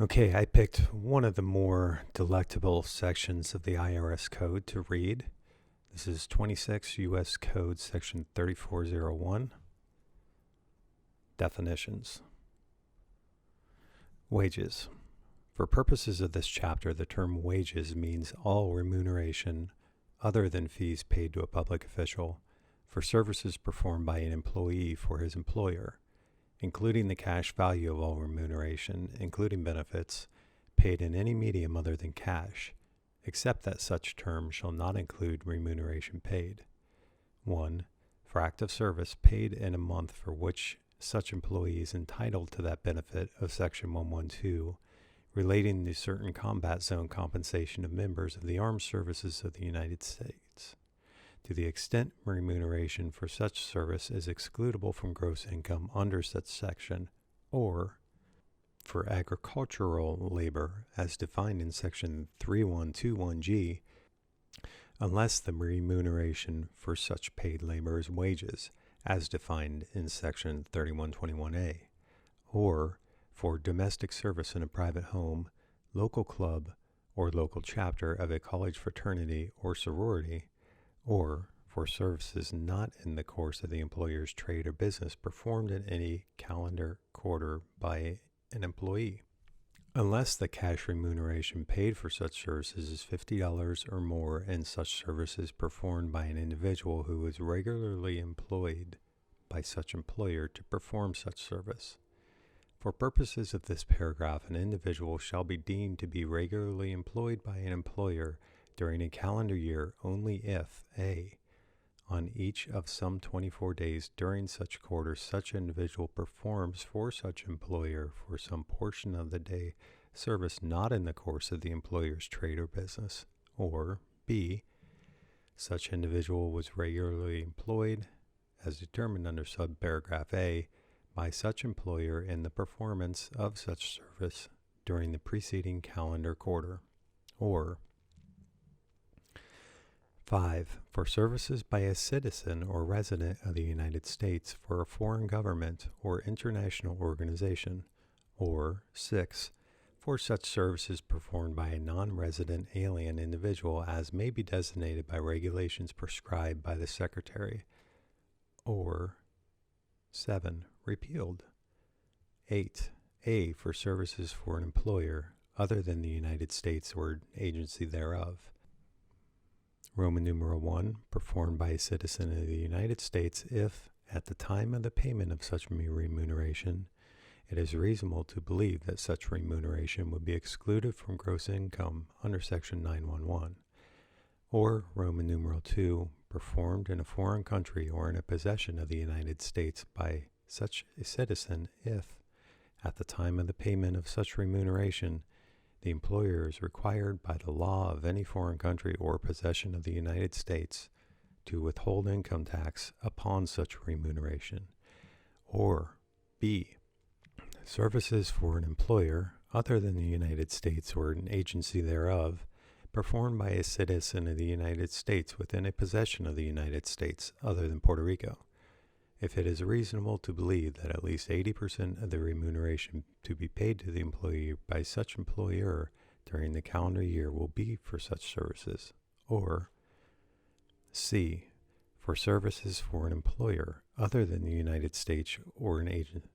Okay, I picked one of the more delectable sections of the IRS code to read. This is 26 U.S. Code Section 3401, Definitions. Wages. For purposes of this chapter, the term wages means all remuneration other than fees paid to a public official for services performed by an employee for his employer, including the cash value of all remuneration, including benefits, paid in any medium other than cash, except that such term shall not include remuneration paid. 1. For active service paid in a month for which such employee is entitled to that benefit of Section 112, relating to certain combat zone compensation of members of the armed services of the United States, to the extent remuneration for such service is excludable from gross income under such section, or for agricultural labor as defined in Section 3121G, unless the remuneration for such paid labor is wages as defined in Section 3121A, or for domestic service in a private home, local club, or local chapter of a college fraternity or sorority, or for services not in the course of the employer's trade or business performed in any calendar quarter by an employee, unless the cash remuneration paid for such services is $50 or more and such services performed by an individual who is regularly employed by such employer to perform such service. For purposes of this paragraph, an individual shall be deemed to be regularly employed by an employer during a calendar year only if a. On each of some 24 days during such quarter, such individual performs for such employer for some portion of the day service not in the course of the employer's trade or business, or b. Such individual was regularly employed, as determined under subparagraph A, by such employer in the performance of such service during the preceding calendar quarter, or 5. For services by a citizen or resident of the United States for a foreign government or international organization, or 6. For such services performed by a non-resident alien individual as may be designated by regulations prescribed by the Secretary, or 7. Repealed. 8. A. For services for an employer other than the United States or agency thereof. Roman numeral 1. Performed by a citizen of the United States if, at the time of the payment of such remuneration, it is reasonable to believe that such remuneration would be excluded from gross income under Section 911. Or Roman numeral 2. Performed in a foreign country or in a possession of the United States by such a citizen if, at the time of the payment of such remuneration, the employer is required by the law of any foreign country or possession of the United States to withhold income tax upon such remuneration. Or b. Services for an employer other than the United States or an agency thereof performed by a citizen of the United States within a possession of the United States other than Puerto Rico, if it is reasonable to believe that at least 80% of the remuneration to be paid to the employee by such employer during the calendar year will be for such services, or c. For services for an employer other than the United States or an agent.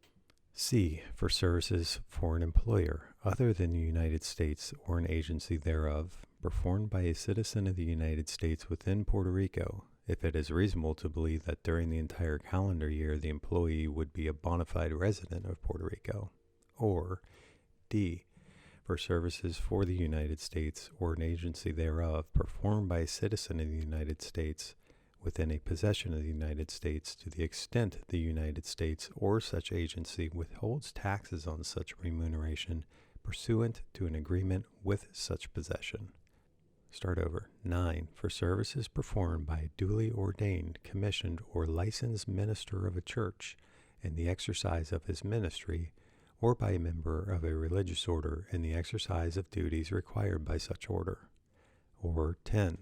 C. For services for an employer other than the United States or an agency thereof, performed by a citizen of the United States within Puerto Rico, if it is reasonable to believe that during the entire calendar year the employee would be a bona fide resident of Puerto Rico, or d. For services for the United States or an agency thereof, performed by a citizen of the United States within a possession of the United States to the extent the United States or such agency withholds taxes on such remuneration pursuant to an agreement with such possession. Start over. 9. For services performed by a duly ordained, commissioned, or licensed minister of a church in the exercise of his ministry, or by a member of a religious order in the exercise of duties required by such order. Or 10.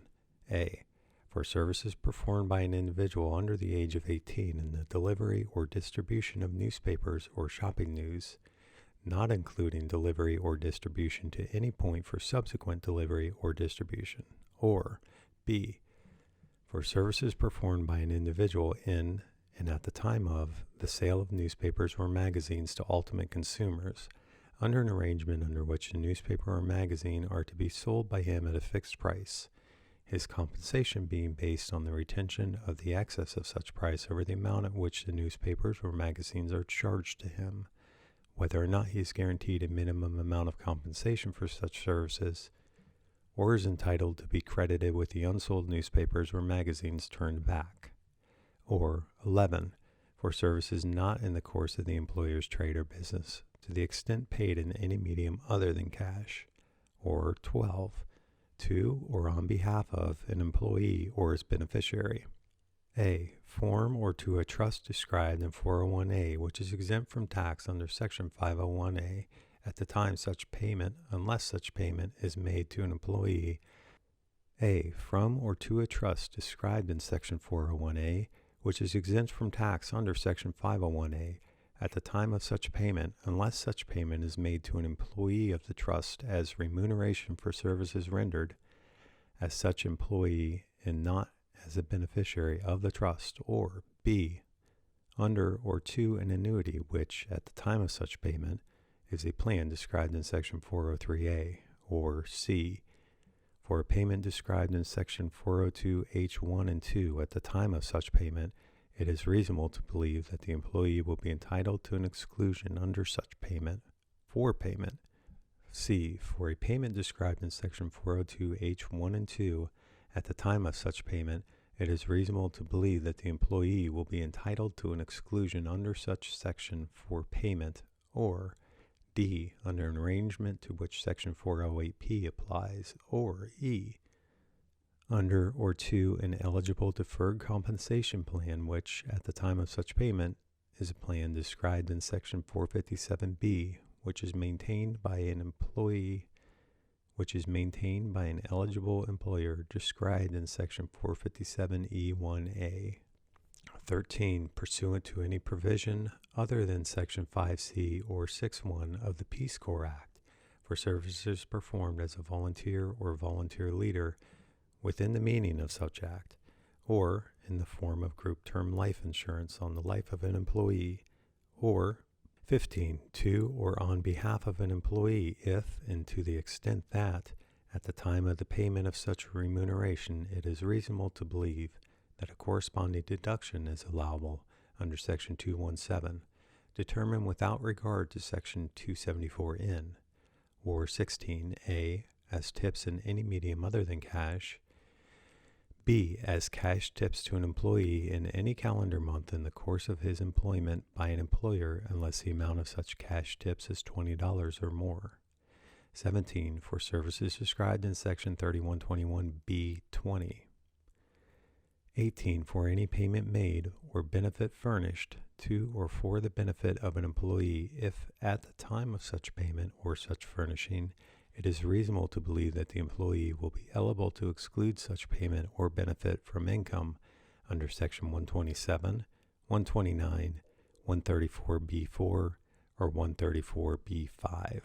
A. For services performed by an individual under the age of 18 in the delivery or distribution of newspapers or shopping news, not including delivery or distribution to any point for subsequent delivery or distribution. Or B, for services performed by an individual in and at the time of the sale of newspapers or magazines to ultimate consumers, under an arrangement under which the newspaper or magazine are to be sold by him at a fixed price, his compensation being based on the retention of the excess of such price over the amount at which the newspapers or magazines are charged to him, whether or not he is guaranteed a minimum amount of compensation for such services, or is entitled to be credited with the unsold newspapers or magazines turned back. Or 11, for services not in the course of the employer's trade or business, to the extent paid in any medium other than cash. Or 12, to or on behalf of an employee or his beneficiary. A, form or to a trust described in 401A, which is exempt from tax under Section 501A at the time such payment, unless such payment is made to an employee. A, from or to a trust described in Section 401A, which is exempt from tax under Section 501A at the time of such payment, unless such payment is made to an employee of the trust as remuneration for services rendered as such employee and not as a beneficiary of the trust. Or B, under or to an annuity which, at the time of such payment, is a plan described in Section 403A. Or C, for a payment described in Section 402H1 and 2 at the time of such payment, it is reasonable to believe that the employee will be entitled to an exclusion under such payment for payment. C, for a payment described in Section 402H1 and 2 at the time of such payment, it is reasonable to believe that the employee will be entitled to an exclusion under such section for payment. Or D, under an arrangement to which Section 408P applies. Or E, under or to an eligible deferred compensation plan which, at the time of such payment, is a plan described in Section 457B, which is maintained by an eligible employer described in Section 457E1A. 13. Pursuant to any provision other than Section 5C or 6.1 of the Peace Corps Act for services performed as a volunteer or volunteer leader within the meaning of such act, or in the form of group term life insurance on the life of an employee. Or 15. To or on behalf of an employee if and to the extent that, at the time of the payment of such remuneration, it is reasonable to believe that a corresponding deduction is allowable under Section 217, determined without regard to Section 274N. Or 16. A, as tips in any medium other than cash. B, as cash tips to an employee in any calendar month in the course of his employment by an employer unless the amount of such cash tips is $20 or more. 17. For services described in Section 3121B20. 18. For any payment made or benefit furnished to or for the benefit of an employee if at the time of such payment or such furnishing it is reasonable to believe that the employee will be eligible to exclude such payment or benefit from income under Section 127, 129, 134B4, or 134B5.